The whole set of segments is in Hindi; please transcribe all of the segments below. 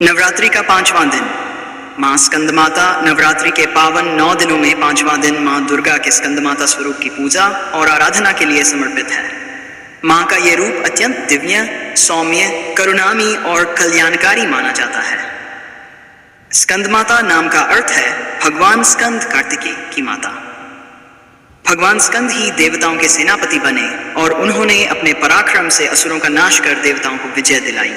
नवरात्रि का 5वां दिन माँ स्कंदमाता। नवरात्रि के पावन 9 दिनों में 5वां दिन माँ दुर्गा के स्कंदमाता स्वरूप की पूजा और आराधना के लिए समर्पित है। माँ का ये रूप अत्यंत दिव्य, सौम्य, करुणामयी और कल्याणकारी माना जाता है। स्कंदमाता नाम का अर्थ है भगवान स्कंद कार्तिकेय की माता। भगवान स्कंद ही देवताओं के सेनापति बने और उन्होंने अपने पराक्रम से असुरों का नाश कर देवताओं को विजय दिलाई।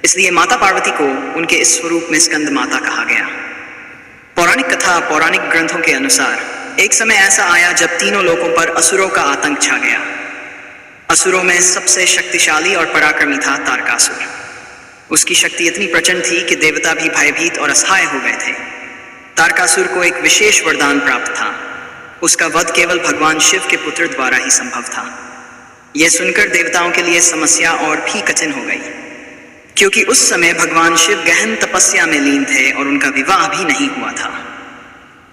इसलिए माता पार्वती को उनके इस स्वरूप में स्कंद माता कहा गया। पौराणिक कथा, पौराणिक ग्रंथों के अनुसार एक समय ऐसा आया जब तीनों लोकों पर असुरों का आतंक छा गया। असुरों में सबसे शक्तिशाली और पराक्रमी था तारकासुर। उसकी शक्ति इतनी प्रचंड थी कि देवता भी भयभीत और असहाय हो गए थे। तारकासुर को एक विशेष वरदान प्राप्त था। उसका वध केवल भगवान शिव के पुत्र द्वारा ही संभव था। यह सुनकर देवताओं के लिए समस्या और भी कठिन हो गई, क्योंकि उस समय भगवान शिव गहन तपस्या में लीन थे और उनका विवाह भी नहीं हुआ था।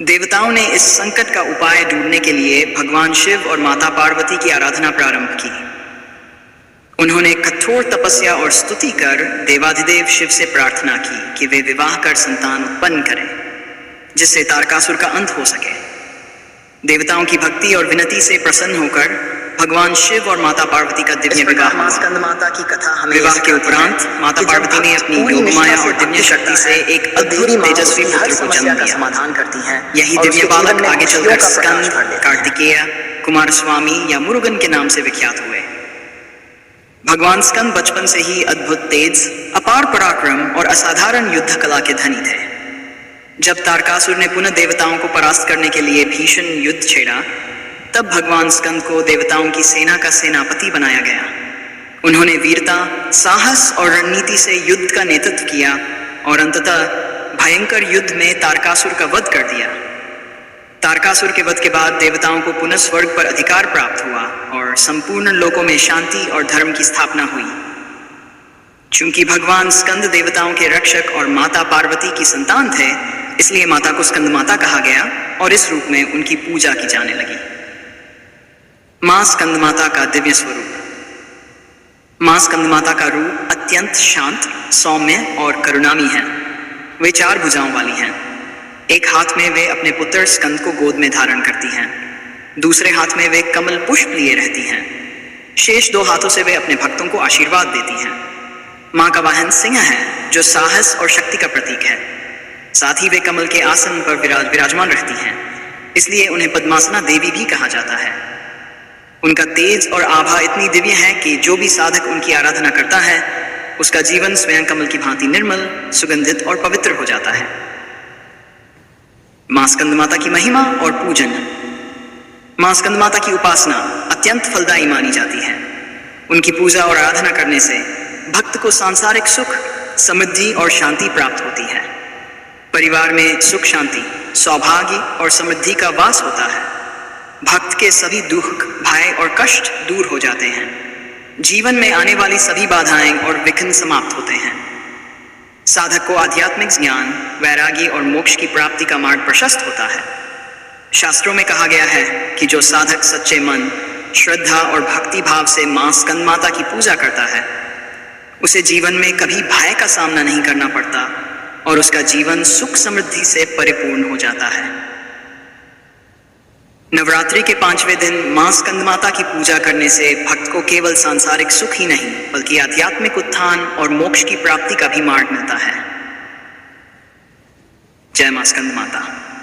देवताओं ने इस संकट का उपाय ढूंढने के लिए भगवान शिव और माता पार्वती की आराधना प्रारंभ की। उन्होंने कठोर तपस्या और स्तुति कर देवाधिदेव शिव से प्रार्थना की कि वे विवाह कर संतान उत्पन्न करें, जिससे तारकासुर का अंत हो सके। देवताओं की भक्ति और विनती से प्रसन्न होकर भगवान शिव और माता पार्वती का दिव्य विवाह हुआ। स्कंद माता की कथा हमें विवाह के उपरांत माता पार्वती ने अपनी योगमाया और दिव्य शक्ति से एक अद्भुत तेजस्वी पुत्र को जन्म दिया। समाधान करती हैं। यही दिव्य बालक आगे चलकर स्कंद, कार्तिकेय, कुमारस्वामी या मुरुगन के नाम से विख्यात हुए। भगवान स्कंद बचपन से ही अद्भुत तेज, अपार पराक्रम और असाधारण युद्ध कला के धनी थे। जब तारकासुर ने पुनः देवताओं को परास्त करने के लिए भीषण युद्ध छेड़ा, तब भगवान स्कंद को देवताओं की सेना का सेनापति बनाया गया। उन्होंने वीरता, साहस और रणनीति से युद्ध का नेतृत्व किया और अंततः भयंकर युद्ध में तारकासुर का वध कर दिया। तारकासुर के वध के बाद देवताओं को पुनः स्वर्ग पर अधिकार प्राप्त हुआ और संपूर्ण लोकों में शांति और धर्म की स्थापना हुई। चूंकि भगवान स्कंद देवताओं के रक्षक और माता पार्वती की संतान थे, इसलिए माता को स्कंद माता कहा गया और इस रूप में उनकी पूजा की जाने लगी। माँ स्कंद माता का दिव्य स्वरूप। माँ स्कंद माता का रूप अत्यंत शांत, सौम्य और करुणामयी है। वे 4 भुजाओं वाली हैं। एक हाथ में वे अपने पुत्र स्कंद को गोद में धारण करती हैं। दूसरे हाथ में वे कमल पुष्प लिए रहती हैं। शेष 2 हाथों से वे अपने भक्तों को आशीर्वाद देती हैं। माँ का वाहन सिंह है, जो साहस और शक्ति का प्रतीक है। साथ ही वे कमल के आसन पर विराजमान रहती हैं, इसलिए उन्हें पद्मासना देवी भी कहा जाता है। उनका तेज और आभा इतनी दिव्य है कि जो भी साधक उनकी आराधना करता है, उसका जीवन स्वयं कमल की भांति निर्मल, सुगंधित और पवित्र हो जाता है। माँ स्कंद माता की महिमा और पूजन। माँ स्कंद माता की उपासना अत्यंत फलदायी मानी जाती है। उनकी पूजा और आराधना करने से भक्त को सांसारिक सुख, समृद्धि और शांति प्राप्त होती है। परिवार में सुख, शांति, सौभाग्य और समृद्धि का वास होता है। भक्त के सभी दुख, भय और कष्ट दूर हो जाते हैं। जीवन में आने वाली सभी बाधाएं और विघ्न समाप्त होते हैं। साधक को आध्यात्मिक ज्ञान, वैराग्य और मोक्ष की प्राप्ति का मार्ग प्रशस्त होता है। शास्त्रों में कहा गया है कि जो साधक सच्चे मन, श्रद्धा और भक्ति भाव से माँ स्कंद माता की पूजा करता है, उसे जीवन में कभी भय का सामना नहीं करना पड़ता और उसका जीवन सुख समृद्धि से परिपूर्ण हो जाता है। नवरात्रि के 5वें दिन माँ स्कंद माता की पूजा करने से भक्त को केवल सांसारिक सुख ही नहीं, बल्कि आध्यात्मिक उत्थान और मोक्ष की प्राप्ति का भी मार्ग मिलता है। जय माँ स्कंद माता।